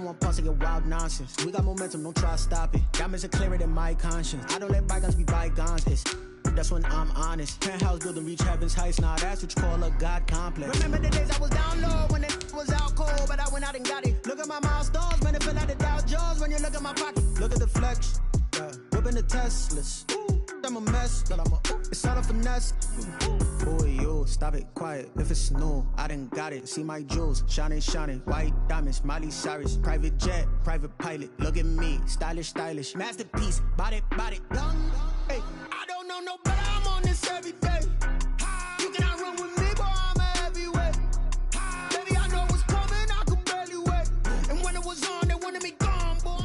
want pause to get wild nonsense. We got momentum, don't try to stop it. Diamonds are clearer than my conscience. I don't let bygones be bygones. That's when I'm honest. Penthouse building, reach heaven's heights. Nah, that's what you call a God complex. Remember the days I was down low when it was out cold, but I went out and got it. Look at my milestones, man, it feel like the Dow Jones when you look at my pocket. Look at the flex, whipping the Teslas. I'm a mess, but it's all a finesse. Boy, you stop it, quiet. If it's new, I done got it. See my jewels, shining, shining. White diamonds, Miley Cyrus. Private jet, private pilot. Look at me, stylish, stylish. Masterpiece, body, young. Hey, I don't know no better. I'm on this every day. You cannot run with me, boy. I'm a heavyweight. Baby, I know what's coming. I could barely wait. And when it was on, they wanted me gone, boy.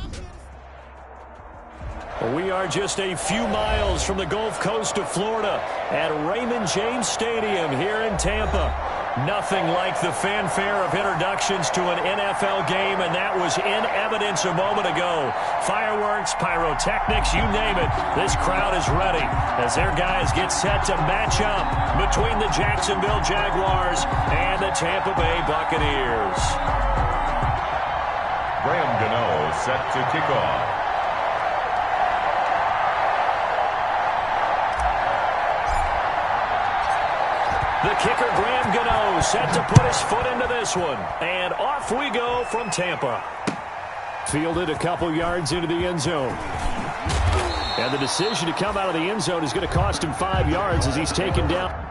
We are just a few miles from the Gulf Coast of Florida at Raymond James Stadium here in Tampa. Nothing like the fanfare of introductions to an NFL game, and that was in evidence a moment ago. Fireworks, pyrotechnics, you name it. This crowd is ready as their guys get set to match up between the Jacksonville Jaguars and the Tampa Bay Buccaneers. Graham Gano set to kick off. The kicker, Graham Gano, set to put his foot into this one. And off we go from Tampa. Fielded a couple yards into the end zone. And the decision to come out of the end zone is going to cost him 5 yards as he's taken down.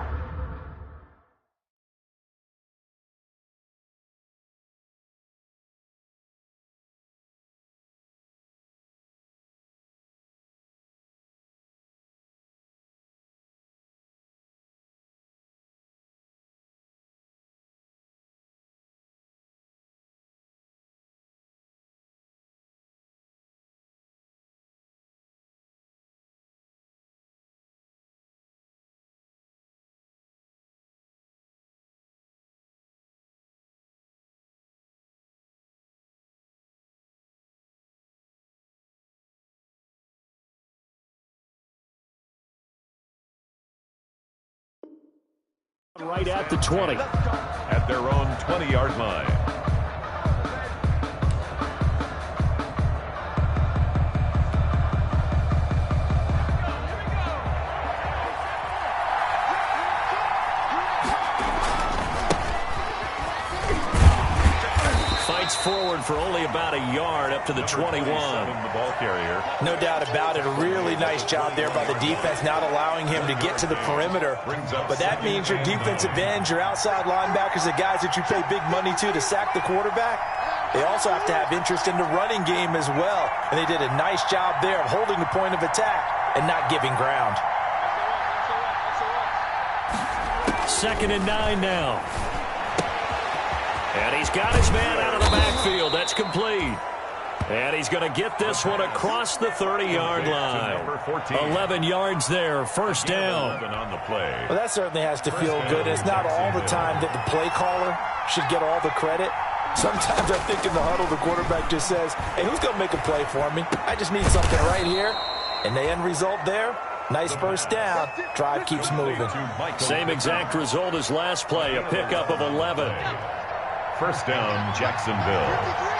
Right at the 20. At their own 20-yard line. Fights forward for only about a yard up to the 21. The ball carrier. No doubt about it. A really nice job there by the defense, not allowing him to get to the perimeter. But that means your defensive ends, your outside linebackers, the guys that you pay big money to sack the quarterback, they also have to have interest in the running game as well. And they did a nice job there of holding the point of attack and not giving ground. 2nd and 9 now. And he's got his man out of the backfield. That's complete. And he's going to get this one across the 30-yard line. 11 yards there, first down. Well, that certainly has to feel good. It's not all the time that the play caller should get all the credit. Sometimes I think in the huddle, the quarterback just says, hey, who's going to make a play for me? I just need something right here. And the end result there, nice first down. Drive keeps moving. Same exact result as last play, a pickup of 11. First down, Jacksonville.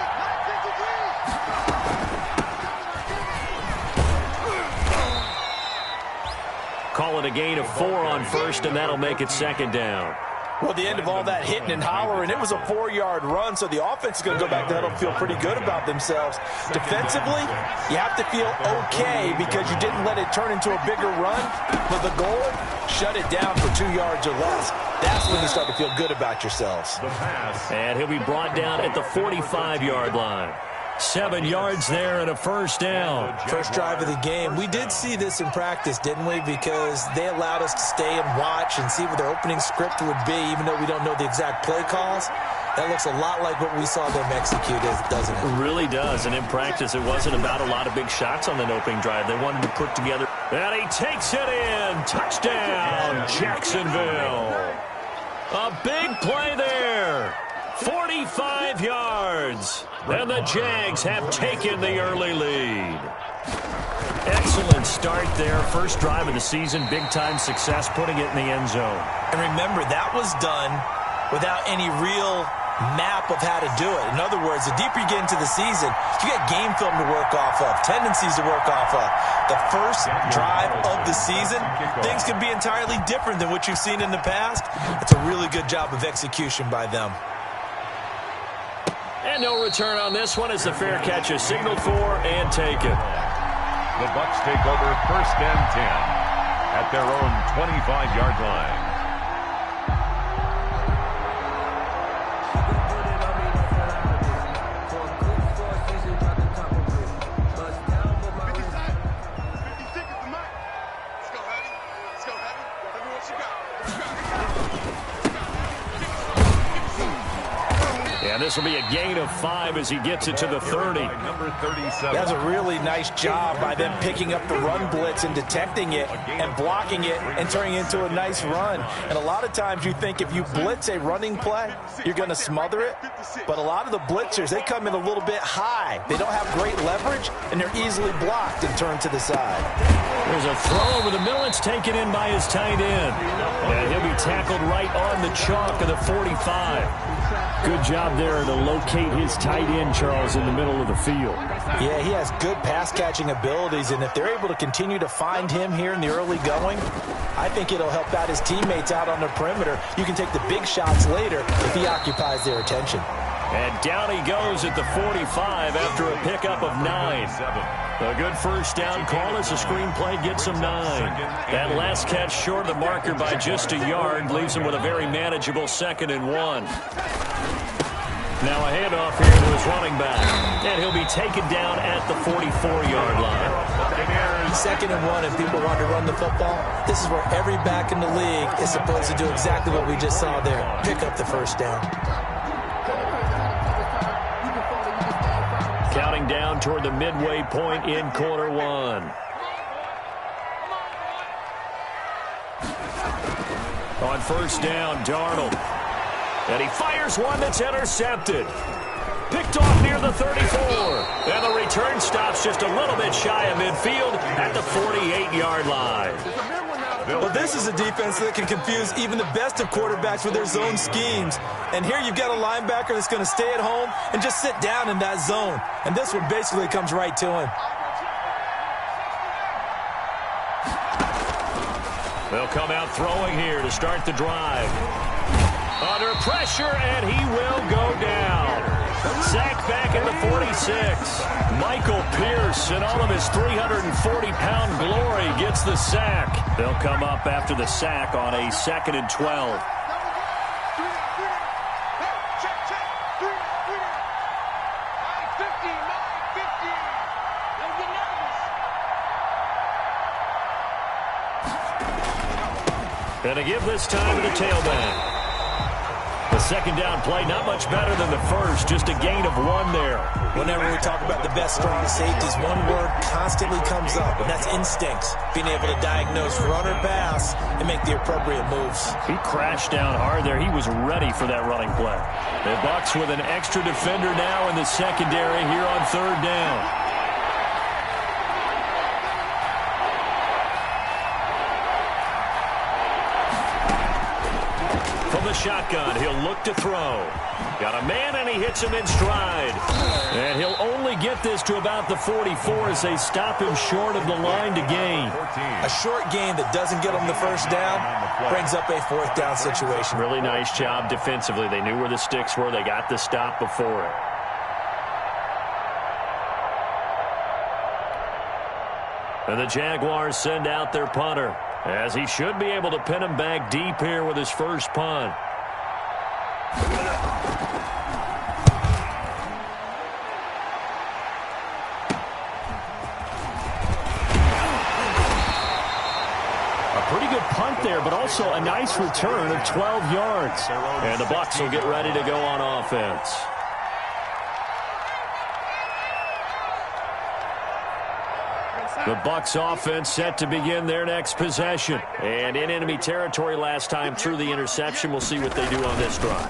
Call it a gain of 4 on first, and that'll make it 2nd down. Well, the end of all that hitting and hollering, it was a 4-yard run, so the offense is going to go back to that and feel pretty good about themselves. Defensively, you have to feel okay because you didn't let it turn into a bigger run. But the goal, shut it down for 2 yards or less. That's when you start to feel good about yourselves. And he'll be brought down at the 45-yard line. 7 yards there and a first down. First drive of the game. We did see this in practice, didn't we? Because they allowed us to stay and watch and see what their opening script would be, even though we don't know the exact play calls. That looks a lot like what we saw them execute, doesn't it? It really does. And in practice, it wasn't about a lot of big shots on that opening drive. They wanted to put together. And he takes it in. Touchdown, Jacksonville. A big play there. 45 yards. And the Jags have taken the early lead. Excellent start there. First drive of the season. Big-time success putting it in the end zone. And remember, that was done without any real map of how to do it. In other words, the deeper you get into the season, you get game film to work off of, tendencies to work off of. The first drive of the season, things can be entirely different than what you've seen in the past. It's a really good job of execution by them. And no return on this one as the fair catch is signaled for and taken. The Bucs take over 1st and 10 at their own 25-yard line. And this will be a gain of 5 as he gets it to the 30. Number 37. That's a really nice job by them picking up the run blitz and detecting it and blocking it and turning it into a nice run. And a lot of times you think if you blitz a running play, you're going to smother it. But a lot of the blitzers, they come in a little bit high. They don't have great leverage, and they're easily blocked and turned to the side. There's a throw over the middle. It's taken in by his tight end. And he'll be tackled right on the chalk of the 45. Good job there to locate his tight end, Charles, in the middle of the field. Yeah, he has good pass-catching abilities, and if they're able to continue to find him here in the early going, I think it'll help out his teammates out on the perimeter. You can take the big shots later if he occupies their attention. And down he goes at the 45 after a pickup of 9. A good first down call as the screenplay gets him 9. That last catch short of the marker by just a yard leaves him with a very manageable 2nd and 1. Now a handoff here to his running back. And he'll be taken down at the 44-yard line. 2nd and 1, and people want to run the football. This is where every back in the league is supposed to do exactly what we just saw there. Pick up the first down. Counting down toward the midway point in quarter 1. On first down, Darnold. And he fires one that's intercepted. Picked off near the 34. And the return stops just a little bit shy of midfield at the 48-yard line. Well, this is a defense that can confuse even the best of quarterbacks with their zone schemes. And here you've got a linebacker that's going to stay at home and just sit down in that zone. And this one basically comes right to him. They'll come out throwing here to start the drive. Under pressure, and he will go down. Sacked back at the 46. Michael Pierce, in all of his 340-pound glory, gets the sack. They'll come up after the sack on a 2nd and 12. And to give this time to the tailback. The 2nd down play, not much better than the first, just a gain of 1 there. Whenever we talk about the best strong safeties, one word constantly comes up, and that's instincts. Being able to diagnose run or pass and make the appropriate moves. He crashed down hard there. He was ready for that running play. The Bucs with an extra defender now in the secondary here on 3rd down. Shotgun, he'll look to throw. Got a man, and he hits him in stride. And he'll only get this to about the 44 as they stop him short of the line to gain. A short gain that doesn't get him the first down brings up a 4th down situation. Really nice job defensively. They knew where the sticks were. They got the stop before it. And the Jaguars send out their punter, as he should be able to pin him back deep here with his first punt. A pretty good punt there, but also a nice return of 12 yards. And the Bucs will get ready to go on offense. The Bucs offense set to begin their next possession. And in enemy territory last time through the interception. We'll see what they do on this drive.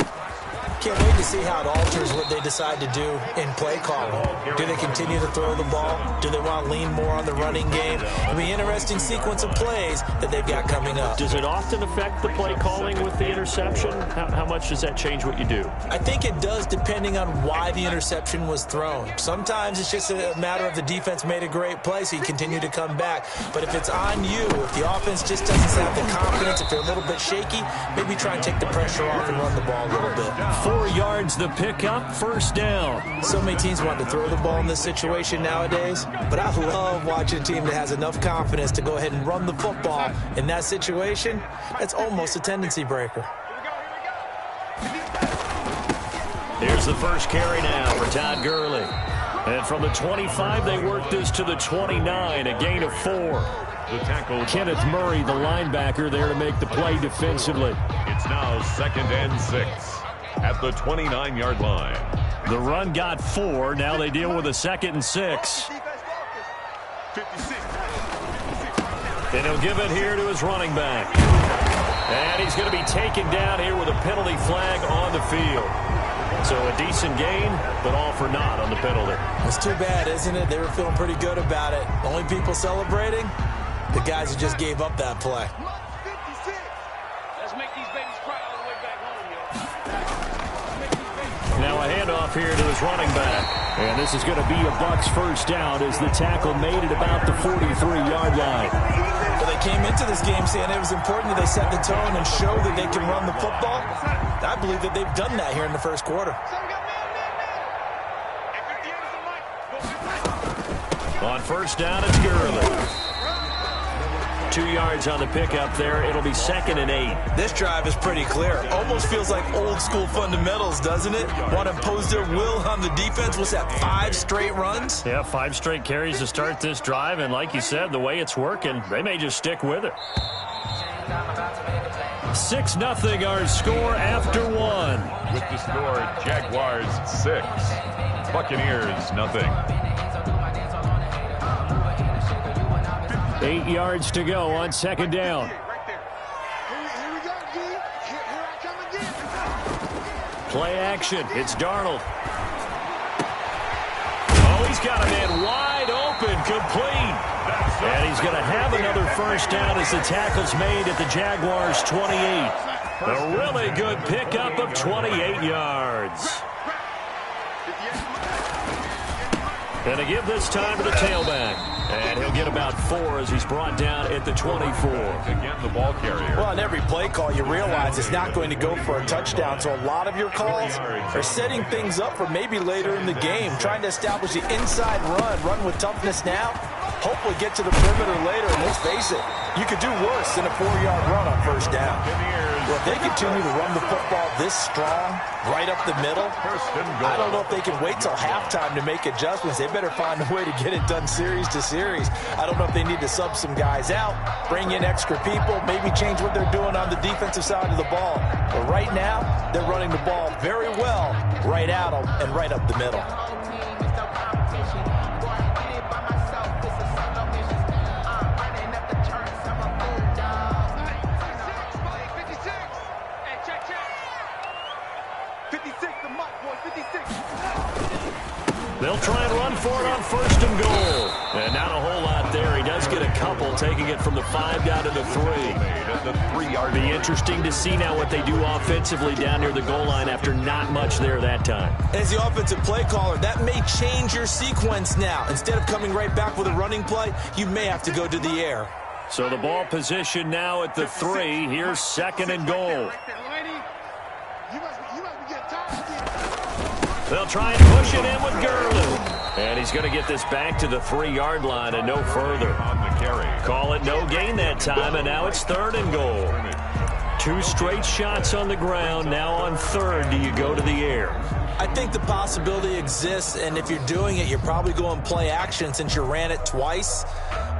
Can't wait to see how it alters what they decide to do in play calling. Do they continue to throw the ball? Do they want to lean more on the running game? It'll be an interesting sequence of plays that they've got coming up. Does it often affect the play calling with the interception? How much does that change what you do? I think it does, depending on why the interception was thrown. Sometimes it's just a matter of the defense made a great play, so you continue to come back. But if it's on you, if the offense just doesn't have the confidence, if they're a little bit shaky, maybe try and take the pressure off and run the ball a little bit. 4 yards the pickup, first down. So many teams want to throw the ball in this situation nowadays, but I love watching a team that has enough confidence to go ahead and run the football. In that situation, that's almost a tendency breaker. Here's the first carry now for Todd Gurley. And from the 25, they work this to the 29, a gain of 4. The tackle. Kenneth Murray, the linebacker, there to make the play defensively. It's now 2nd and 6 at the 29-yard line. The run got 4. Now they deal with a 2nd and 6. And he'll give it here to his running back. And he's going to be taken down here with a penalty flag on the field. So a decent gain, but all for naught on the penalty. It's too bad, isn't it? They were feeling pretty good about it. The only people celebrating, the guys who just gave up that play. Let's make these babies cry all the way back home, yo. Now a handoff here to his running back. And this is going to be a Bucs first down as the tackle made it about the 43-yard line. Well, they came into this game saying it was important that they set the tone and show that they can run the football. I believe that they've done that here in the first quarter. On first down, it's Gurley. 2 yards on the pickup there. It'll be 2nd and 8. This drive is pretty clear. Almost feels like old school fundamentals, doesn't it? Want to impose their will on the defense. What's that, 5 straight runs? Yeah, 5 straight carries to start this drive. And like you said, the way it's working, they may just stick with it. 6-0 our score after 1. With the score, Jaguars 6, Buccaneers nothing. 8 yards to go on 2nd down. Play action. It's Darnold. Oh, he's got a man wide open, complete. And he's going to have another first down as the tackle's made at the Jaguars' 28. A really good pickup of 28 yards. And to give this time to the tailback. And he'll get about 4 as he's brought down at the 24. Again, the ball carrier. Well, on every play call, you realize it's not going to go for a touchdown. So a lot of your calls are setting things up for maybe later in the game, trying to establish the inside run with toughness now, hopefully get to the perimeter later. And let's face it, you could do worse than a 4-yard run on first down. Well, if they continue to run the football this strong, right up the middle, I don't know if they can wait till halftime to make adjustments. They better find a way to get it done series to series. I don't know if they need to sub some guys out, bring in extra people, maybe change what they're doing on the defensive side of the ball. But right now, they're running the ball very well right at them and right up the middle. They'll try and run for it on 1st and goal. And not a whole lot there. He does get a couple, taking it from the 5 down to the 3. It'll be interesting to see now what they do offensively down near the goal line after not much there that time. As the offensive play caller, that may change your sequence now. Instead of coming right back with a running play, you may have to go to the air. So the ball position now at the 3. Here's 2nd and goal. They'll try and push it in with Gurley. And he's going to get this back to the 3-yard line and no further. Call it no gain that time, and now it's 3rd and goal. 2 straight shots on the ground. Now on 3rd, do you go to the air? I think the possibility exists, and if you're doing it, you're probably going play action since you ran it twice.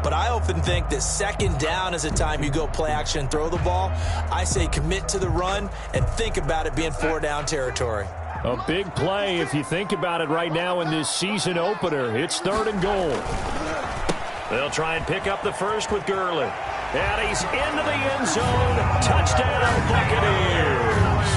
But I often think that 2nd down is a time you go play action and throw the ball. I say commit to the run and think about it being 4-down territory. A big play if you think about it right now in this season opener. It's 3rd and goal. They'll try and pick up the first with Gurley. And he's into the end zone. Touchdown, Buccaneers.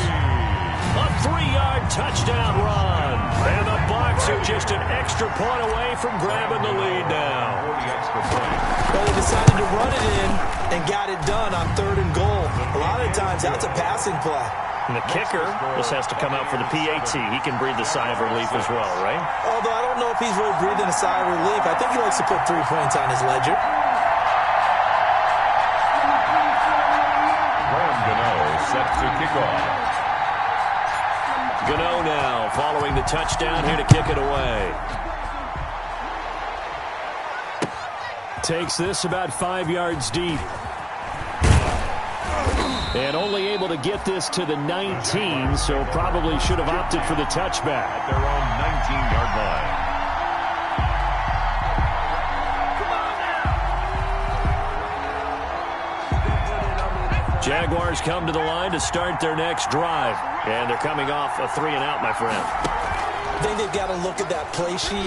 A 3-yard touchdown run. And the Bucs are just an extra point away from grabbing the lead now. Well, they decided to run it in and got it done on 3rd and goal. A lot of times, that's a passing play. And the kicker just has to come out for the PAT. He can breathe the sigh of relief as well, right? Although I don't know if he's really breathing a sigh of relief. I think he likes to put 3 points on his ledger. Set to kick off. Gano now following the touchdown here to kick it away. Takes this about 5 yards deep. And only able to get this to the 19, so probably should have opted for the touchback. At their own 19-yard line. Jaguars come to the line to start their next drive. And they're coming off a 3-and-out, my friend. I think they've got to look at that play sheet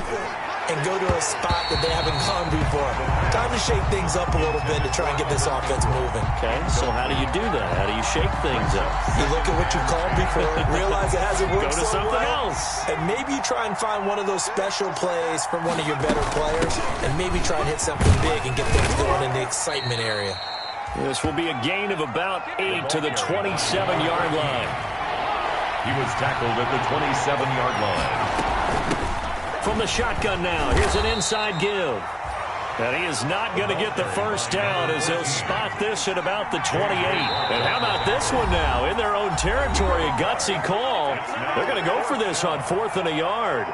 and go to a spot that they haven't gone before. Time to shake things up a little bit to try and get this offense moving. Okay, so how do you do that? How do you shake things up? You look at what you called before, realize it hasn't worked Go to so something well, else. and maybe you try and find one of those special plays from one of your better players, and maybe try and hit something big and get things going in the excitement area. This will be a gain of about 8 to the 27-yard line. He was tackled at the 27-yard line. From the shotgun now, here's an inside give. And he is not going to get the first down as he'll spot this at about the 28. And how about this one now? In their own territory, a gutsy call. They're going to go for this on 4th and a yard.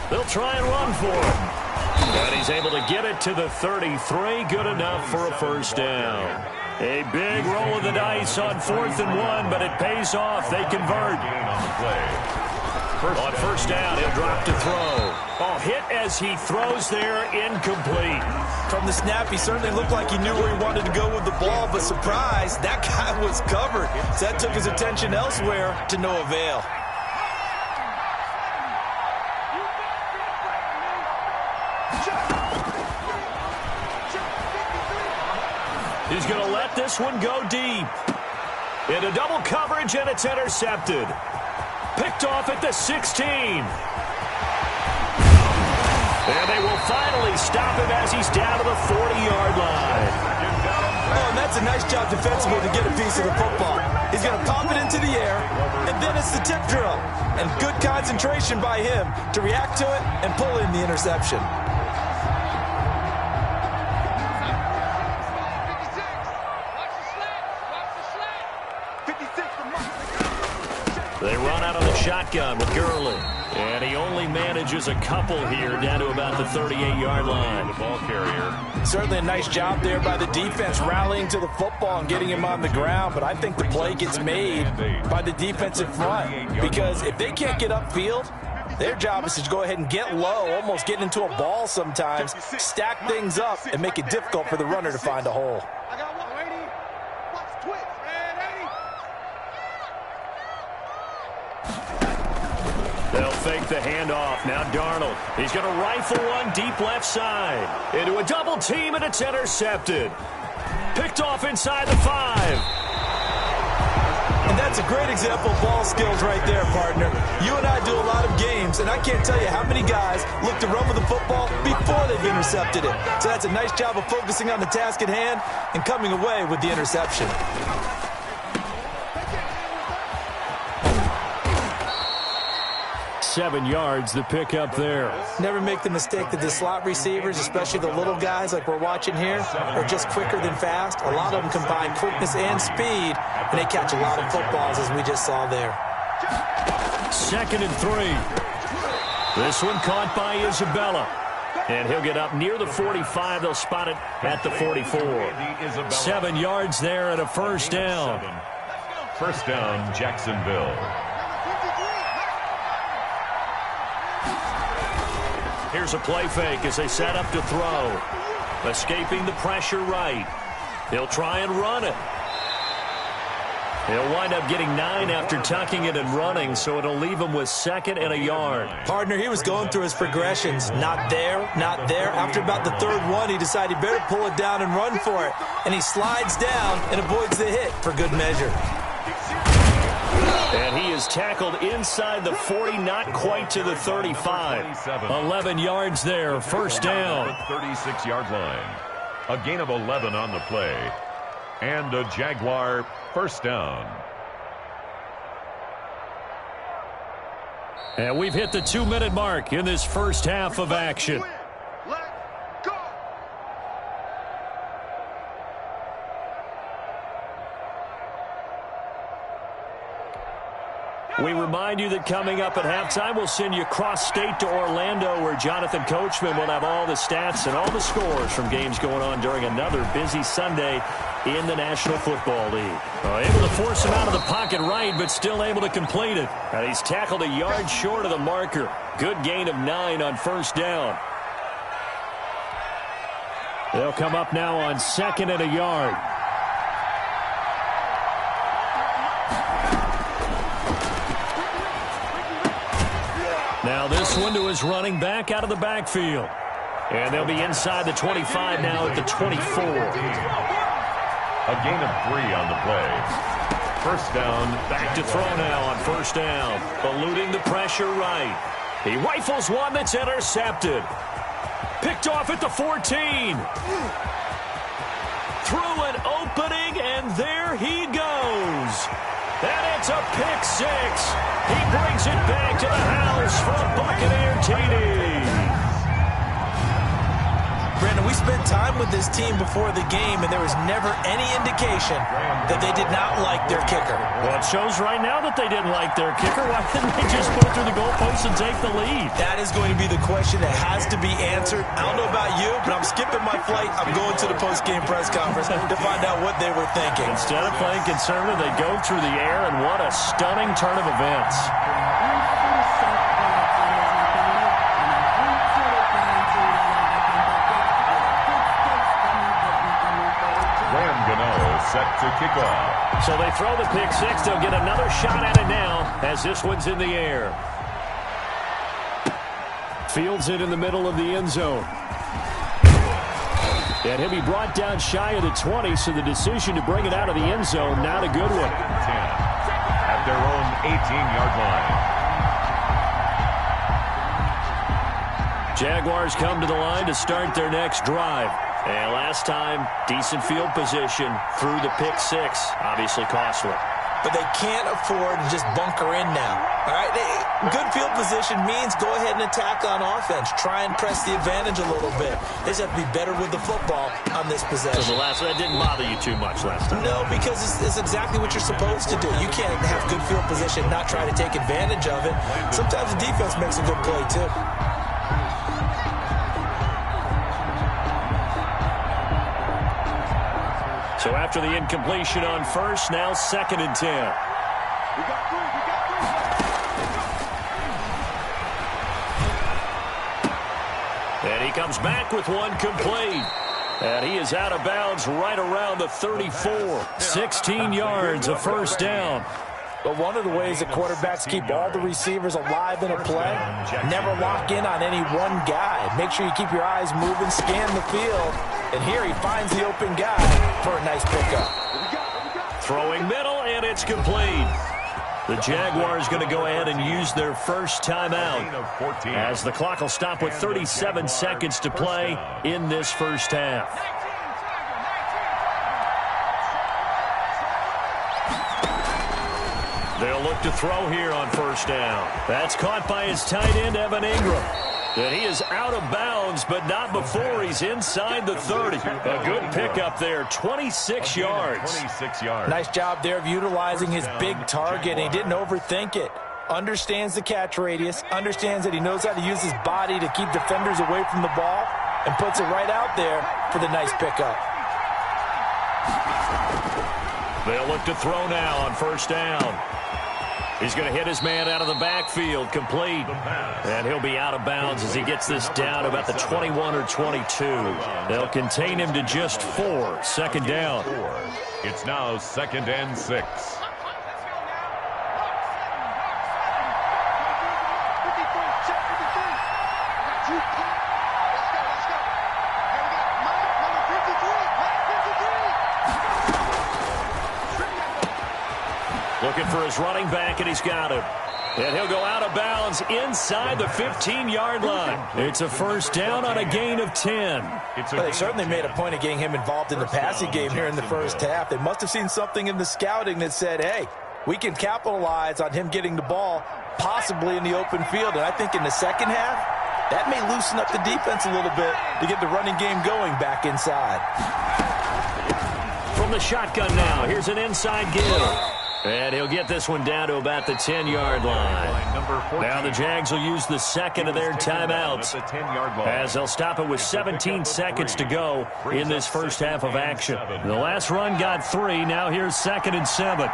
They'll try and run for him. And he's able to get it to the 33. Good enough for a first down. A big roll of the dice on 4th and 1, but it pays off. They convert. On first down, he'll drop to throw. Oh, hit as he throws there, incomplete. From the snap, he certainly looked like he knew where he wanted to go with the ball, but surprise, that guy was covered. So that took his attention elsewhere to no avail. He's going to let this one go deep. Into double coverage, and it's intercepted. Picked off at the 16. And they will finally stop him as he's down to the 40-yard line. Oh, and that's a nice job defensively to get a piece of the football. He's going to pop it into the air, and then it's the tip drill. And good concentration by him to react to it and pull in the interception. They run out of the shotgun with Gurley. And he only manages a couple here down to about the 38-yard line. The ball carrier. Certainly a nice job there by the defense rallying to the football and getting him on the ground. But I think the play gets made by the defensive front. Because if they can't get upfield, their job is to go ahead and get low, almost get into a ball sometimes, stack things up, and make it difficult for the runner to find a hole. They'll fake the handoff. Now Darnold. He's going to rifle one deep left side. Into a double team, and it's intercepted. Picked off inside the 5. And that's a great example of ball skills right there, partner. You and I do a lot of games, and I can't tell you how many guys look to run with the football before they've intercepted it. So that's a nice job of focusing on the task at hand and coming away with the interception. 7 yards, the pickup there. Never make the mistake that the slot receivers, especially the little guys like we're watching here, are just quicker than fast. A lot of them combine quickness and speed, and they catch a lot of footballs, as we just saw there. 2nd and 3. This one caught by Isabella. And he'll get up near the 45. They'll spot it at the 44. 7 yards there and a first down. First down, Jacksonville. Here's a play fake as they set up to throw. Escaping the pressure right. He'll try and run it. He'll wind up getting 9 after tucking it and running, so it'll leave him with 2nd and a yard. Partner, he was going through his progressions. Not there, not there. After about the 3rd one, he decided he better pull it down and run for it. And he slides down and avoids the hit for good measure. And he is tackled inside the 40, not quite to the 35. 11 yards there, first down. 36-yard line. A gain of 11 on the play. And a Jaguar first down. And we've hit the 2-minute mark in this first half of action. We remind you that coming up at halftime, we'll send you cross-state to Orlando, where Jonathan Coachman will have all the stats and all the scores from games going on during another busy Sunday in the National Football League. Able to force him out of the pocket right, but still able to complete it. And he's tackled a yard short of the marker. Good gain of 9 on first down. They'll come up now on 2nd and a yard. Now this one to his running back out of the backfield. And they'll be inside the 25 now at the 24. A gain of 3 on the play. First down. Back to throw now on first down. Eluding the pressure right. He rifles one that's intercepted. Picked off at the 14. Through an opening, and there he goes. And it's a pick 6. He brings it back to the house for a Buccaneer TD. Brandon, we spent time with this team before the game, and there was never any indication that they did not like their kicker. Well, it shows right now that they didn't like their kicker. Why didn't they just put it through the goalpost and take the lead? That is going to be the question that has to be answered. I don't know about you, but I'm skipping my flight. I'm going to the post-game press conference to find out what they were thinking. Instead of playing conservative, they go through the air, and what a stunning turn of events. Set to kick off. So they throw the pick 6. They'll get another shot at it now as this one's in the air. Fields it in the middle of the end zone. And he'll be brought down shy of the 20, so the decision to bring it out of the end zone, not a good one. 10 at their own 18-yard line. Jaguars come to the line to start their next drive. And last time, decent field position through the pick 6. Obviously costly. But they can't afford to just bunker in now. All right, good field position means go ahead and attack on offense. Try and press the advantage a little bit. They just have to be better with the football on this possession. So that didn't bother you too much last time? No, because it's exactly what you're supposed to do. You can't have good field position, not try to take advantage of it. Sometimes the defense makes a good play, too. So after the incompletion on first, now 2nd and 10. And he comes back with one complete. And he is out of bounds right around the 34. 16 yards, a first down. But one of the ways that quarterbacks keep all the receivers alive in a play, never lock in on any one guy. Make sure you keep your eyes moving, scan the field. And here he finds the open guy for a nice pickup. Throwing middle, and it's complete. The Jaguars going to go ahead and use their first timeout as the clock will stop with 37 seconds to play in this first half. They'll look to throw here on first down. That's caught by his tight end, Evan Ingram. And he is out of bounds, but not before he's inside the 30. A good pickup there, 26 yards. 26 yards. Nice job there of utilizing his big target. He didn't overthink it. understands the catch radius, understands that he knows how to use his body to keep defenders away from the ball, and puts it right out there for the nice pickup. They'll look to throw now on first down. He's going to hit his man out of the backfield, complete. And he'll be out of bounds as he gets this down about the 21 or 22. They'll contain him to just 4. Second down. It's now 2nd and 6. Looking for his running back, and he's got him. And he'll go out of bounds inside the 15-yard line. It's a first down on a gain of 10. Well, they certainly made a point of getting him involved in the passing game here in the first half. They must have seen something in the scouting that said, hey, we can capitalize on him getting the ball possibly in the open field. And I think in the second half, that may loosen up the defense a little bit to get the running game going back inside. From the shotgun now, here's an inside give. And he'll get this one down to about the 10-yard line. Now the Jags will use the second of their timeouts as they'll stop it with 17 seconds to go in this first half of action. The last run got 3. Now here's 2nd and 7.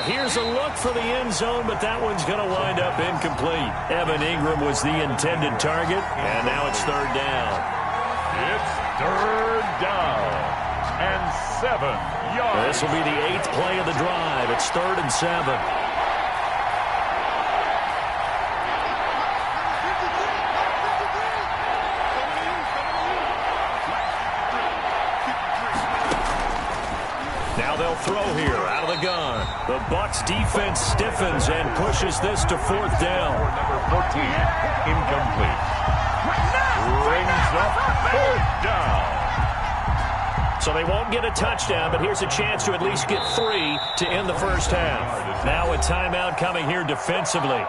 Here's a look for the end zone, but that one's going to wind up incomplete. Evan Ingram was the intended target, and now it's 3rd down. It's 3rd down and 7 yards. This will be the 8th play of the drive. It's 3rd and 7. They'll throw here out of the gun. The Bucs defense stiffens and pushes this to 4th down. Number 14, incomplete. Brings up 4th down. So they won't get a touchdown, but here's a chance to at least get 3 to end the first half. Now a timeout coming here defensively.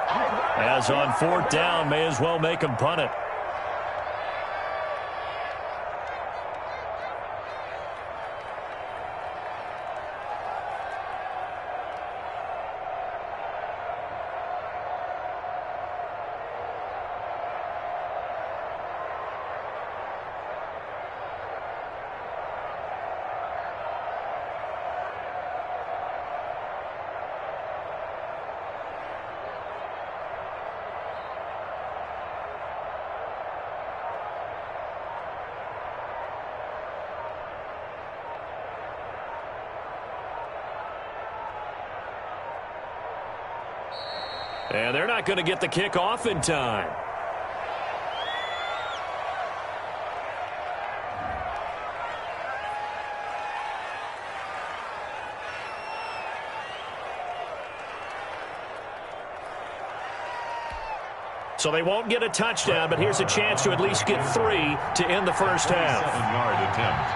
As on 4th down, may as well make them punt it. And they're not going to get the kick off in time. So they won't get a touchdown, but here's a chance to at least get 3 to end the first half. 7-yard attempt.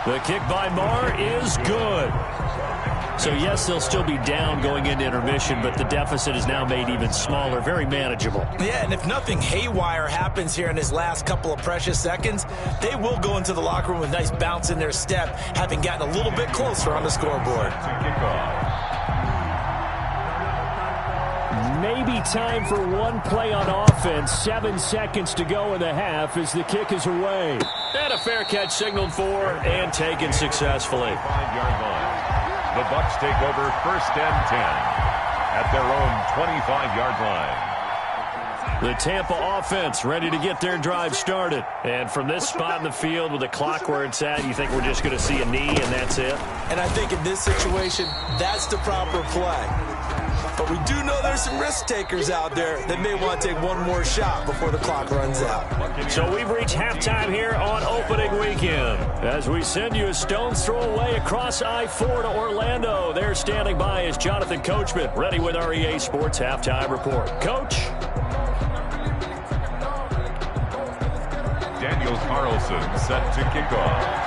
The kick by Marr is good. So, yes, they'll still be down going into intermission, but the deficit is now made even smaller, very manageable. Yeah, and if nothing haywire happens here in his last couple of precious seconds, they will go into the locker room with a nice bounce in their step, having gotten a little bit closer on the scoreboard. Maybe time for one play on offense. 7 seconds to go in the half as the kick is away. And a fair catch signaled for and taken successfully. 5-yard line. The Bucs take over 1st and 10 at their own 25-yard line. The Tampa offense ready to get their drive started. And from this spot in the field with the clock where it's at, you think we're just going to see a knee and that's it? And I think in this situation, that's the proper play. But we do know there's some risk takers out there that may want to take one more shot before the clock runs out. So we've reached halftime here on opening weekend. As we send you a stone's throw away across I-4 to Orlando. There standing by is Jonathan Coachman, ready with our EA Sports Halftime Report. Coach. Daniel Carlson set to kick off.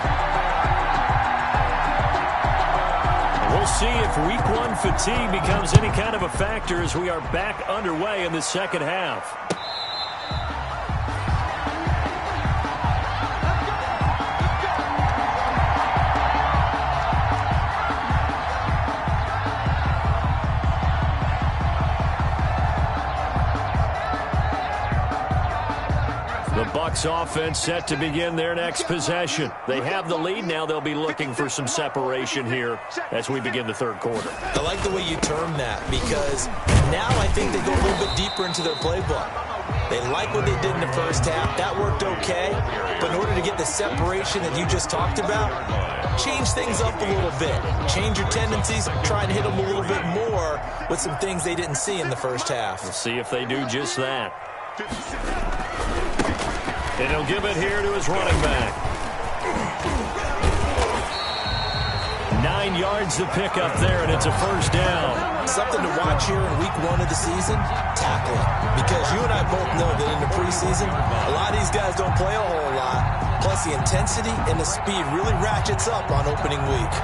We'll see if week one fatigue becomes any kind of a factor as we are back underway in the second half. The Bucs offense set to begin their next possession. They have the lead. Now they'll be looking for some separation here as we begin the third quarter. I like the way you term that because now I think they go a little bit deeper into their playbook. They like what they did in the first half. That worked okay. But in order to get the separation that you just talked about, change things up a little bit. Change your tendencies. Try and hit them a little bit more with some things they didn't see in the first half. We'll see if they do just that. And he'll give it here to his running back. 9 yards to pick up there, and it's a first down. Something to watch here in week one of the season, tackling. Because you and I both know that in the preseason, a lot of these guys don't play a whole lot. Plus the intensity and the speed really ratchets up on opening week.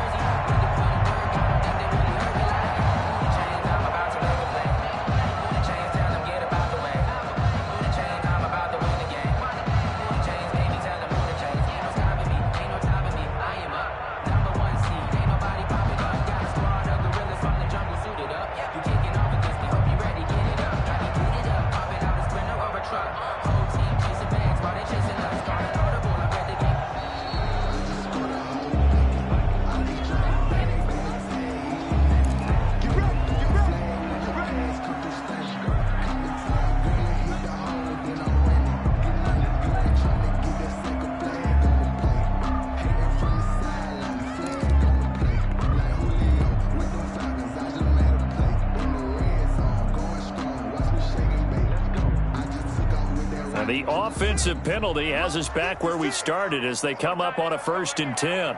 The offensive penalty has us back where we started as they come up on a 1st and 10.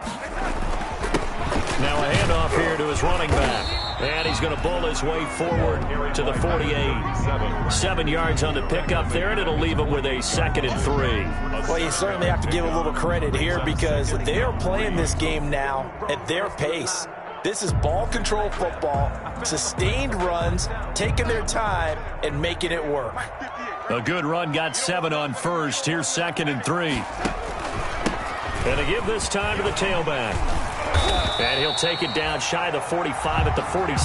Now a handoff here to his running back. And he's going to bull his way forward to the 48. 7 yards on the pickup there, and it'll leave him with a 2nd and 3. Well, you certainly have to give a little credit here because they are playing this game now at their pace. This is ball control football, sustained runs, taking their time, and making it work. A good run, got 7 on first. Here's 2nd and 3. And to give this time to the tailback. And he'll take it down shy of the 45 at the 46.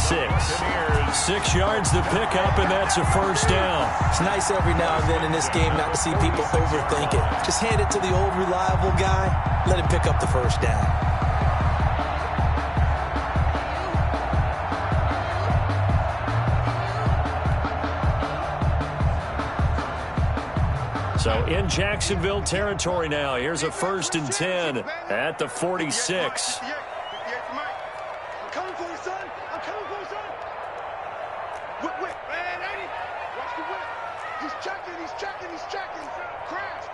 6 yards to pick up, and that's a first down. It's nice every now and then in this game not to see people overthink it. Just hand it to the old reliable guy. Let him pick up the first down. So in Jacksonville territory now. Here's a 1st and 10 at the 46. I'm coming for you, son. I'm coming for you, son. Whip. Man, Eddie. Watch the whip. He's checking. Crash.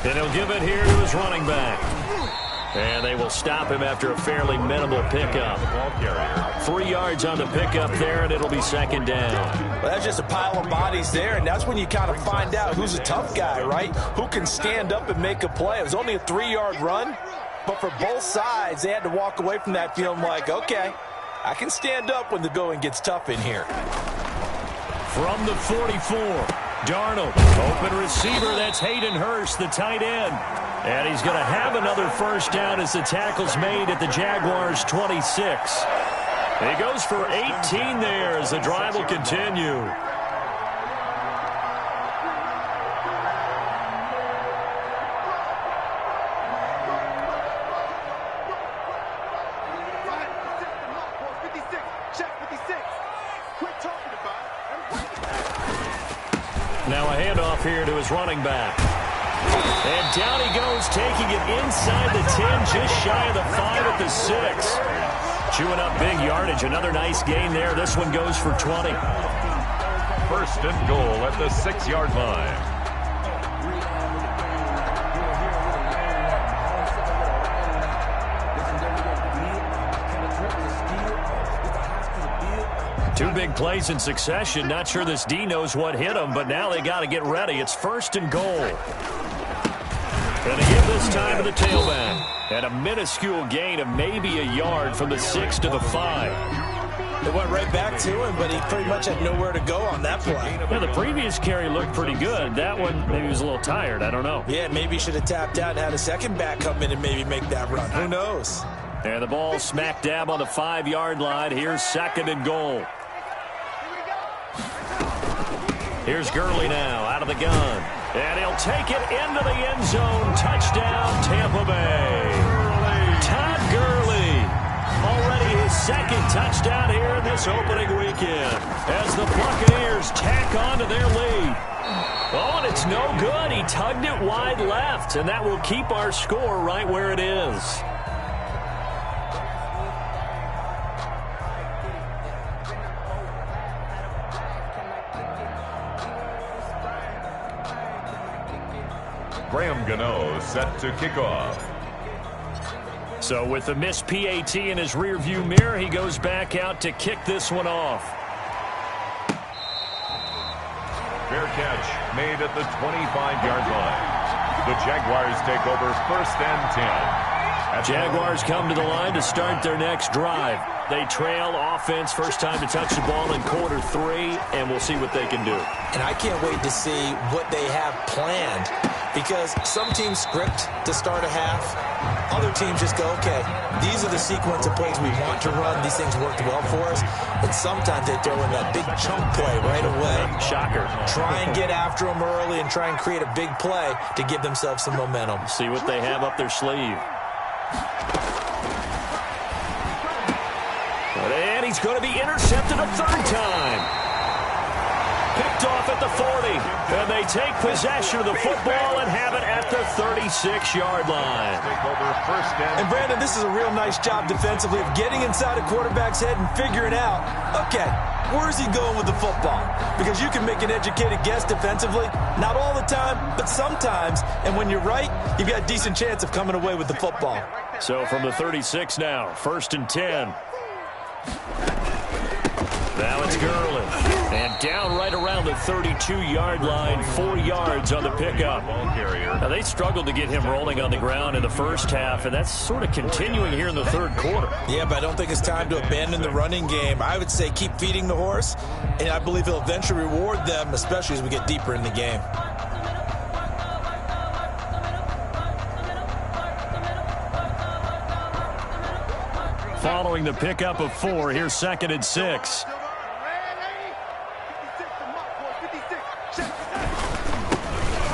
And he'll give it here to his running back. And they will stop him after a fairly minimal pickup. 3 yards on the pickup there, and it'll be 2nd down. Well, that's just a pile of bodies there, and that's when you kind of find out who's a tough guy, right? Who can stand up and make a play. It was only a 3-yard run, but for both sides, they had to walk away from that feeling like, okay, I can stand up when the going gets tough in here. From the 44, Darnold, open receiver, that's Hayden Hurst, the tight end. And he's going to have another first down as the tackle's made at the Jaguars' 26. He goes for 18 there as the drive will continue. Now a handoff here to his running back. And down he goes, taking it inside the 10, just shy of the 5 at the 6. Chewing up big yardage. Another nice gain there. This one goes for 20. 1st and goal at the 6-yard line. Two big plays in succession. Not sure this D knows what hit him, but now they got to get ready. It's 1st and goal. And they give this time to the tailback. And a minuscule gain of maybe a yard from the 6 to the 5. It went right back to him, but he pretty much had nowhere to go on that play. Yeah, the previous carry looked pretty good. That one, maybe he was a little tired. I don't know. Yeah, maybe he should have tapped out and had a second back come in and maybe make that run. Who knows? And the ball smack dab on the 5-yard line. Here's 2nd and goal. Here's Gurley now out of the gun. And he'll take it into the end zone. Touchdown, Tampa Bay. Todd Gurley. Already his 2nd touchdown here in this opening weekend. As the Buccaneers tack on to their lead. Oh, and it's no good. He tugged it wide left. And that will keep our score right where it is. Graham Gano set to kick off. So with the missed PAT in his rearview mirror, he goes back out to kick this one off. Fair catch made at the 25-yard line. The Jaguars take over 1st and 10. Jaguars come to the line to start their next drive. They trail offense, first time to touch the ball in quarter 3, and we'll see what they can do. And I can't wait to see what they have planned, because some teams script to start a half. Other teams just go, okay, these are the sequence of plays we want to run. These things worked well for us. And sometimes they throw in that big chunk play right away. Shocker. Try and get after them early and try and create a big play to give themselves some momentum. See what they have up their sleeve. And he's going to be intercepted a 3rd time. Picked off at the 40. And they take possession of the football and have it at the 36-yard line. And Brandon, this is a real nice job defensively of getting inside a quarterback's head and figuring out, okay, where's he going with the football? Because you can make an educated guess defensively. Not all the time, but sometimes. And when you're right, you've got a decent chance of coming away with the football. So from the 36 now, 1st and 10. Now it's Gurley. And down right around the 32-yard line, 4 yards on the pickup. Now, they struggled to get him rolling on the ground in the first half, and that's sort of continuing here in the 3rd quarter. Yeah, but I don't think it's time to abandon the running game. I would say keep feeding the horse, and I believe he'll eventually reward them, especially as we get deeper in the game. Following the pickup of 4, here's 2nd and 6.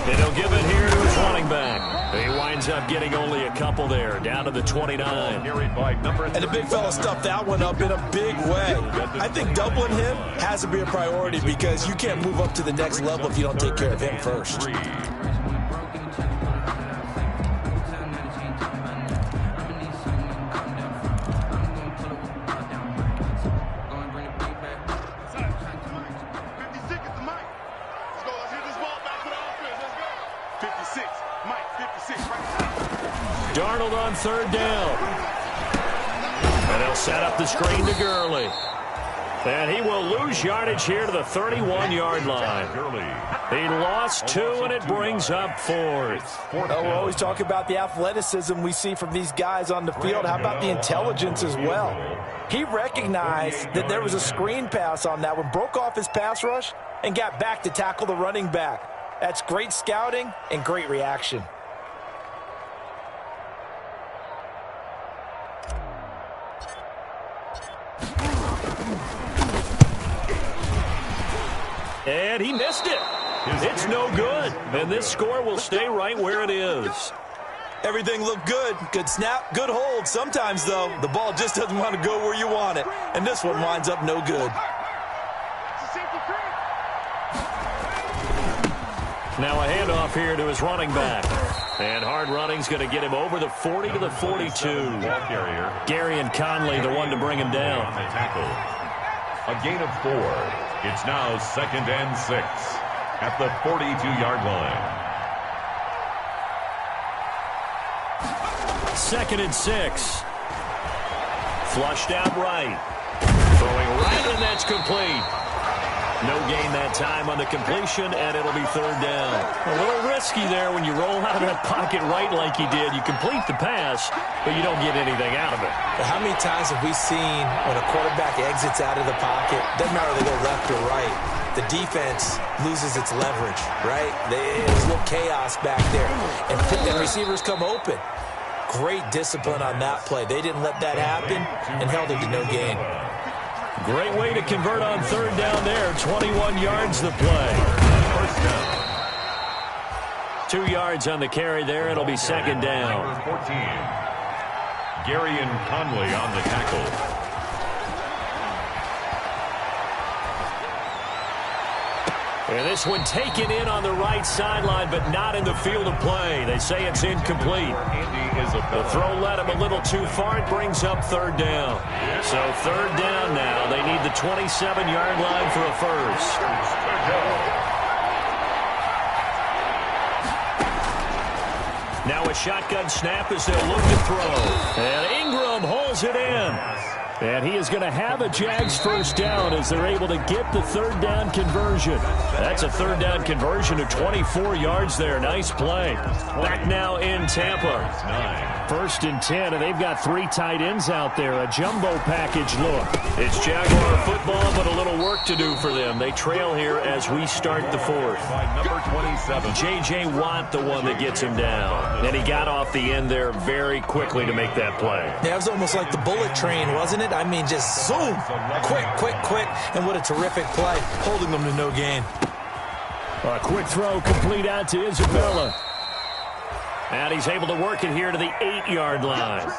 And he'll give it here to his running back. He winds up getting only a couple there, down to the 29. And the big fella stuffed that one up in a big way. I think doubling him has to be a priority, because you can't move up to the next level if you don't take care of him first. Darnold on 3rd down. And they'll set up the screen to Gurley. And he will lose yardage here to the 31-yard line. He lost 2, and it brings up 4th. Oh, we're always talking about the athleticism we see from these guys on the field. How about the intelligence as well? He recognized that there was a screen pass on that one, broke off his pass rush, and got back to tackle the running back. That's great scouting and great reaction. And he missed it. It's no good. And this score will stay right where it is. Everything looked good. Good snap, good hold. Sometimes, though, the ball just doesn't want to go where you want it. And this one winds up no good. Now a handoff here to his running back. And hard running's going to get him over the 40 to the 42. Gary and Conley, the one to bring him down. A gain of 4. It's now 2nd and 6 at the 42-yard line. 2nd and 6. Flushed out right. Throwing right, and that's complete. No gain that time on the completion, and it'll be third down. A little risky there when you roll out of that pocket right like you did. You complete the pass, but you don't get anything out of it. But how many times have we seen when a quarterback exits out of the pocket, doesn't matter if they go left or right, the defense loses its leverage, right? There's a little chaos back there, and receivers come open. Great discipline on that play. They didn't let that happen and held it to no gain. Great way to convert on third down there. 21 yards the play. First down. 2 yards on the carry there. It'll be second down. Number 14. Gary and Conley on the tackle. And this one taken in on the right sideline, but not in the field of play. They say it's incomplete. The throw led him a little too far. It brings up third down. So third down now. They need the 27-yard line for a first. Now a shotgun snap as they'll look to throw. And Ingram holds it in. And he is going to have a Jags first down as they're able to get the third down conversion. That's a third down conversion of 24 yards there. Nice play. Back now in Tampa. First and 10, and they've got 3 tight ends out there. A jumbo package look. It's Jaguar football, but a little work to do for them. They trail here as we start the fourth. By number 27. J.J. Watt, the one that gets him down. And he got off the end there very quickly to make that play. Yeah, it was almost like the bullet train, wasn't it? I mean, just zoom. Quick, quick, quick. And what a terrific play, holding them to no gain. A quick throw complete out to Isabella. And he's able to work it here to the 8-yard line.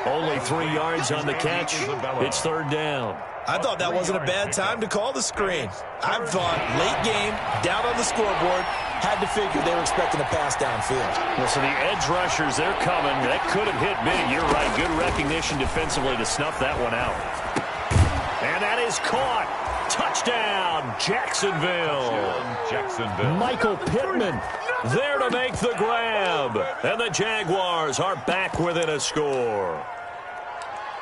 Only 3 yards on the catch. It's third down. I thought that wasn't a bad time to call the screen. I thought late game, down on the scoreboard, had to figure they were expecting a pass downfield. Well, so the edge rushers, they're coming. That could have hit big. You're right. Good recognition defensively to snuff that one out. And that is caught. Touchdown, Jacksonville. Michael Pittman there to make the grab. And the Jaguars are back within a score.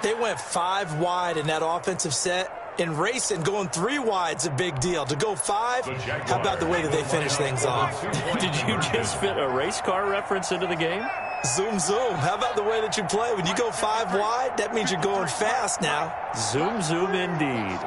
They went 5 wide in that offensive set. And racing, going 3 wide's a big deal. To go 5, how about the way that they finish things off? Did you just fit a race car reference into the game? Zoom, zoom. How about the way that you play? When you go 5 wide, that means you're going fast now. Zoom, zoom indeed.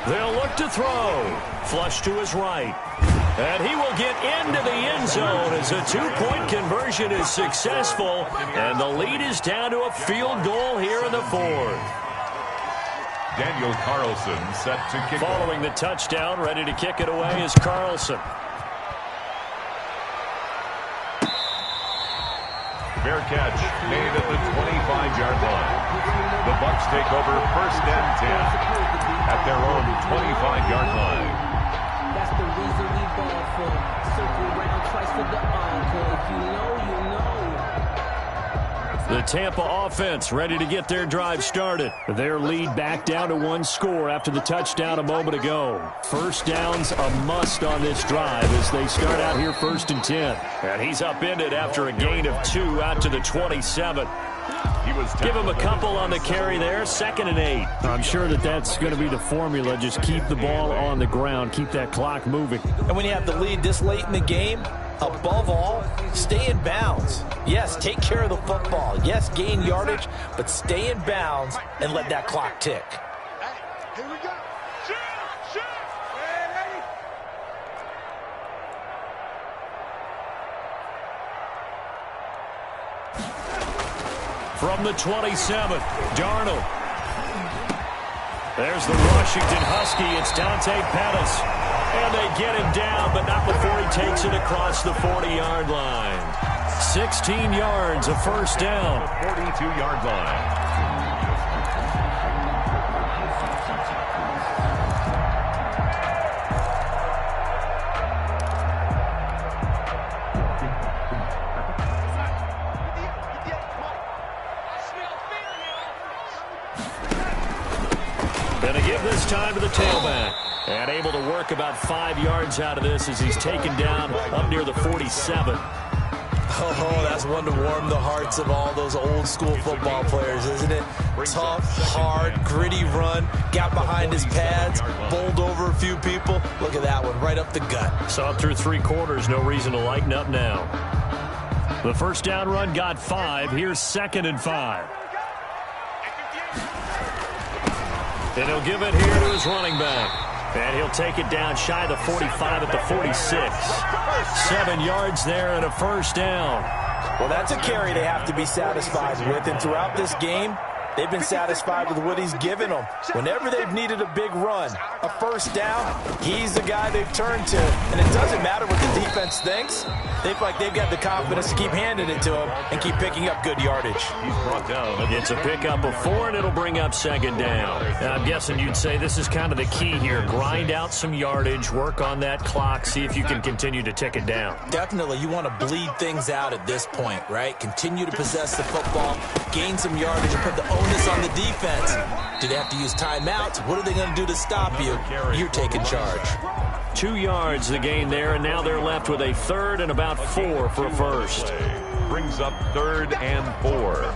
They'll look to throw. Flush to his right. And he will get into the end zone as a 2-point conversion is successful. And the lead is down to a field goal here in the fourth. Daniel Carlson set to kick. Following the touchdown, ready to kick it away is Carlson. Fair catch made at the 25-yard line. The Bucs take over first and 10 at their own 25-yard line. That's the reason we ball for. Circle round twice for the encore. If you know, you know. The Tampa offense ready to get their drive started. Their lead back down to 1 score after the touchdown a moment ago. First down's a must on this drive as they start out here first and 10. And he's upended after a gain of 2 out to the 27. Give him a couple on the carry there, 2nd and 8. I'm sure that's going to be the formula. Just keep the ball on the ground, keep that clock moving. And when you have the lead this late in the game, above all, stay in bounds. Yes, take care of the football. Yes, gain yardage, but stay in bounds and let that clock tick. Here we go. Shoot! Ready? From the 27, Darnold. There's the Washington Husky. It's Dante Pettis. And they get him down, but not before he takes it across the 40-yard line. 16 yards, a first down. 42-yard line. the tailback. And able to work about 5 yards out of this as he's taken down up near the 47. Oh, that's one to warm the hearts of all those old school football players, isn't it? Tough, hard, gritty run, got behind his pads, bowled over a few people. Look at that one, right up the gut. Saw it through 3 quarters, no reason to lighten up now. The first down run got 5. Here's 2nd and 5. And he'll give it here to his running back. And he'll take it down shy of the 45 at the 46. 7 yards there and a first down. Well, that's a carry they have to be satisfied with. And throughout this game, they've been satisfied with what he's given them. Whenever they've needed a big run, a first down, he's the guy they've turned to. And it doesn't matter what the defense thinks. They feel like they've got the confidence to keep handing it to him and keep picking up good yardage. He's brought down. It's a pickup of 4, and it'll bring up 2nd down. And I'm guessing you'd say this is kind of the key here. Grind out some yardage, work on that clock, see if you can continue to tick it down. Definitely, you want to bleed things out at this point, right? Continue to possess the football, gain some yardage, and put the onus on the defense. Do they have to use timeouts? What are they going to do to stop you? You're taking charge. 2 yards the gain there, and now they're left with a 3rd and about 4 for a first. Brings up 3rd and 4.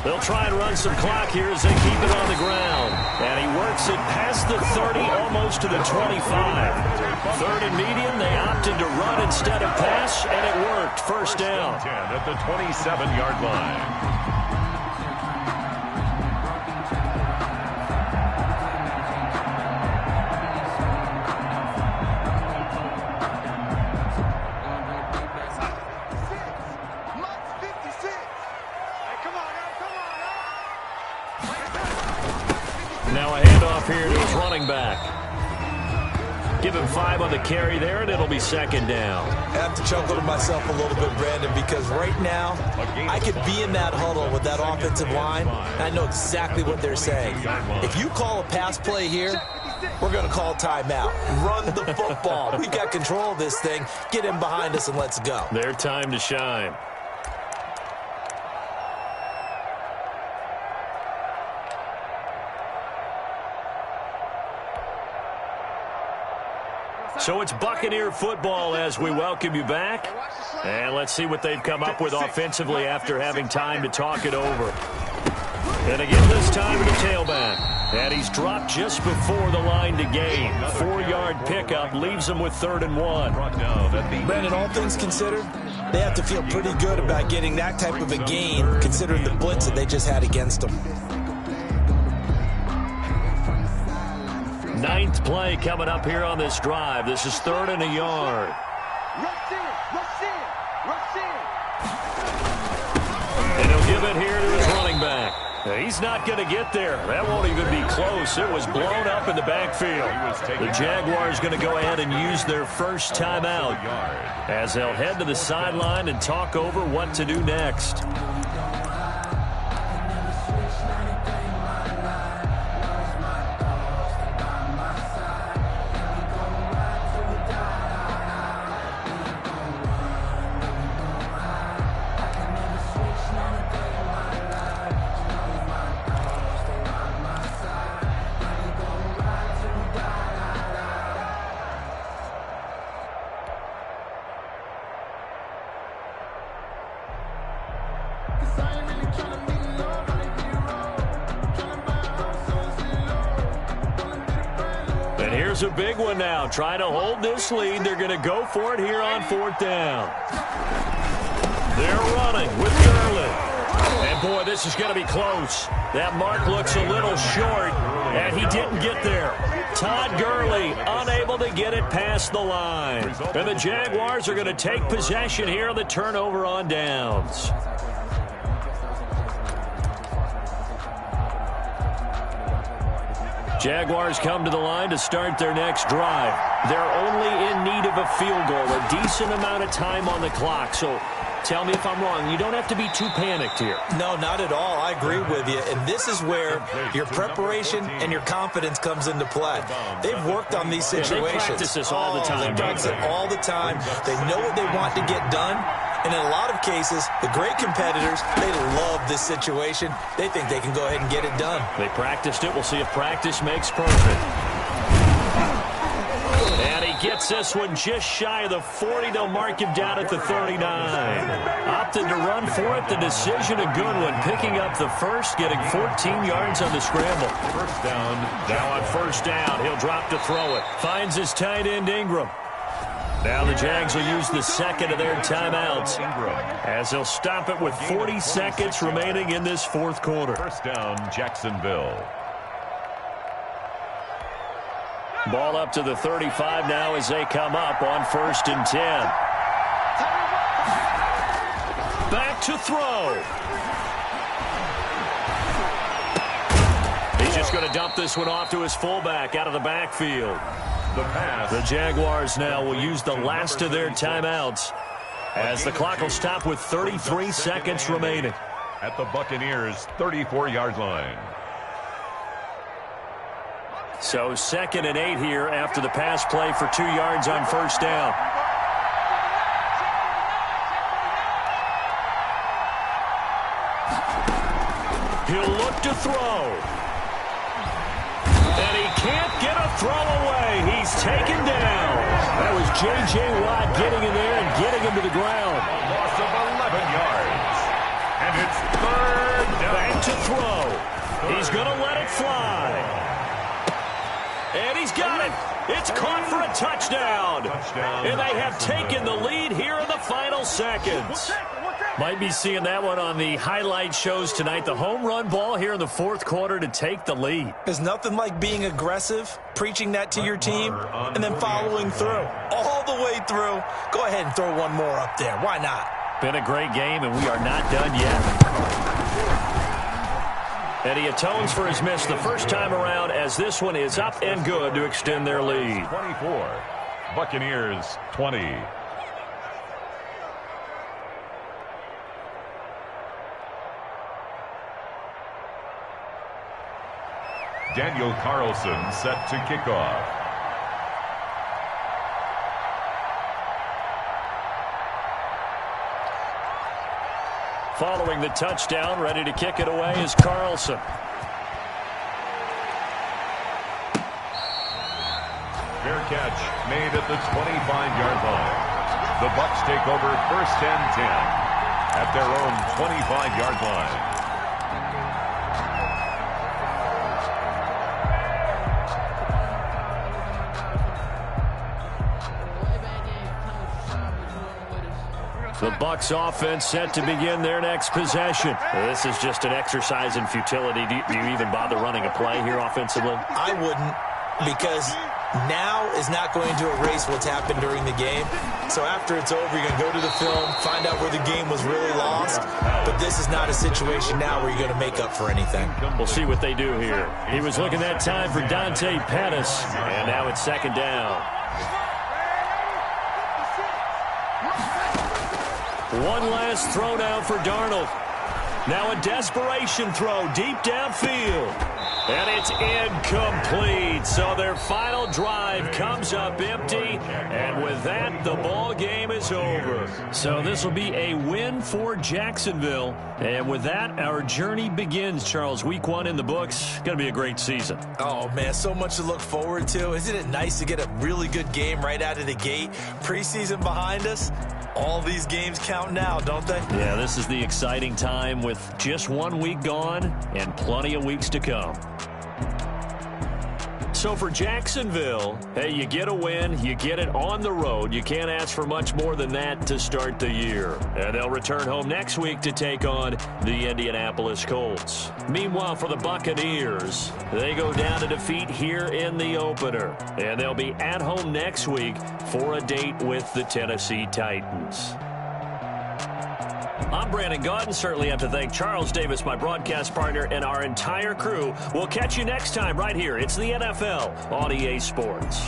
They'll try and run some clock here as they keep it on the ground. And he works it past the 30, almost to the 25. 3rd and medium, they opted to run instead of pass, and it worked. First down. 10 at the 27-yard line. Now a handoff here to his running back. Give him 5 on the carry there, and it'll be 2nd down. I have to chuckle to myself a little bit, Brandon, because right now I could be in that huddle with that offensive line, and I know exactly what they're saying. If you call a pass play here, we're going to call timeout. Run the football. We've got control of this thing. Get him behind us and let's go. Their time to shine. So it's Buccaneer football as we welcome you back. And let's see what they've come up with offensively after having time to talk it over. And again this time to the tailback. And he's dropped just before the line to gain. 4-yard pickup leaves him with 3rd and 1. Brandon, all things considered, they have to feel pretty good about getting that type of a gain considering the blitz that they just had against them. 9th play coming up here on this drive. This is 3rd and a yard. And he'll give it here to his running back. He's not going to get there. That won't even be close. It was blown up in the backfield. The Jaguars going to go ahead and use their first timeout as they'll head to the sideline and talk over what to do next. And here's a big one now. Trying to hold this lead. They're going to go for it here on 4th down. They're running with Gurley. And, boy, this is going to be close. That mark looks a little short, and he didn't get there. Todd Gurley unable to get it past the line. And the Jaguars are going to take possession here on the turnover on downs. Jaguars come to the line to start their next drive. They're only in need of a field goal, a decent amount of time on the clock. So Tell me if I'm wrong. You don't have to be too panicked here. No, not at all. I agree with you. And this is where your preparation and your confidence comes into play. They've worked on these situations. They practice this all the time. They practice it all the time. They know what they want to get done. And in a lot of cases, the great competitors, they love this situation. They think they can go ahead and get it done. They practiced it. We'll see if practice makes perfect. And he gets this one just shy of the 40. They'll mark him down at the 39. Opted to run for it. The decision, a good one. Picking up the first, getting 14 yards on the scramble. First down. Now on first down, he'll drop to throw it. Finds his tight end, Ingram. Now the Jags will use the second of their timeouts as they'll stop it with 40 seconds remaining in this fourth quarter. First down, Jacksonville. Ball up to the 35 now as they come up on first and 10. Back to throw. He's just going to dump this one off to his fullback out of the backfield. The Jaguars now will use the last of their timeouts as the clock will stop with 33 seconds remaining. At the Buccaneers' 34-yard line. So 2nd and 8 here after the pass play for 2 yards on first down. He'll look to throw. And he can't get a throw away. He's taken down. That was J.J. Watt getting in there and getting him to the ground. A loss of 11 yards. And it's third down. Back to throw. He's going to let it fly. And he's got it. It's caught for a touchdown. And they have taken the lead here in the final seconds. Might be seeing that one on the highlight shows tonight. The home run ball here in the fourth quarter to take the lead. There's nothing like being aggressive, preaching that to your team, and then following through. All the way through. Go ahead and throw one more up there. Why not? Been a great game, and we are not done yet. And he atones for his miss the first time around as this one is up and good to extend their lead. 24. Buccaneers 20. Daniel Carlson set to kick off. Following the touchdown, ready to kick it away is Carlson. Fair catch made at the 25-yard line. The Bucs take over first and 10 at their own 25-yard line. The Bucs offense set to begin their next possession. This is just an exercise in futility. Do you even bother running a play here offensively? I wouldn't, because now is not going to erase what's happened during the game. So after it's over, you're going to go to the film, find out where the game was really lost. But this is not a situation now where you're going to make up for anything. We'll see what they do here. He was looking that time for Dante Pettis, and now it's second down. One last throw down for Darnold. Now a desperation throw deep downfield. And it's incomplete. So their final drive comes up empty. And with that, the ball game is over. So this will be a win for Jacksonville. And with that, our journey begins, Charles. Week 1 in the books. Going to be a great season. Oh, man, so much to look forward to. Isn't it nice to get a really good game right out of the gate? Preseason behind us. All these games count now, don't they? Yeah, this is the exciting time with just 1 week gone and plenty of weeks to come. So for Jacksonville, hey, you get a win, you get it on the road. You can't ask for much more than that to start the year. And they'll return home next week to take on the Indianapolis Colts. Meanwhile, for the Buccaneers, they go down to defeat here in the opener. And they'll be at home next week for a date with the Tennessee Titans. I'm Brandon Gaudin. Certainly have to thank Charles Davis, my broadcast partner, and our entire crew. We'll catch you next time right here. It's the NFL on EA Sports.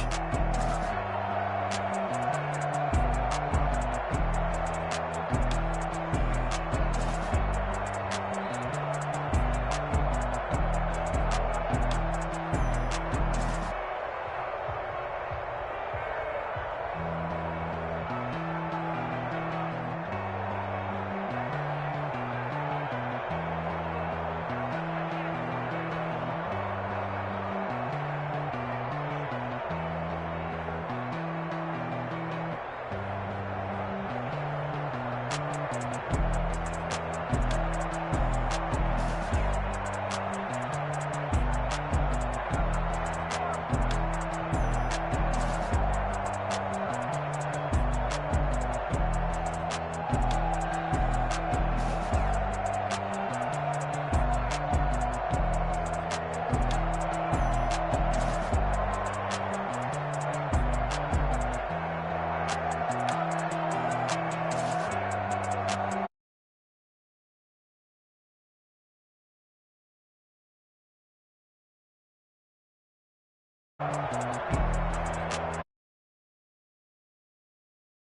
it.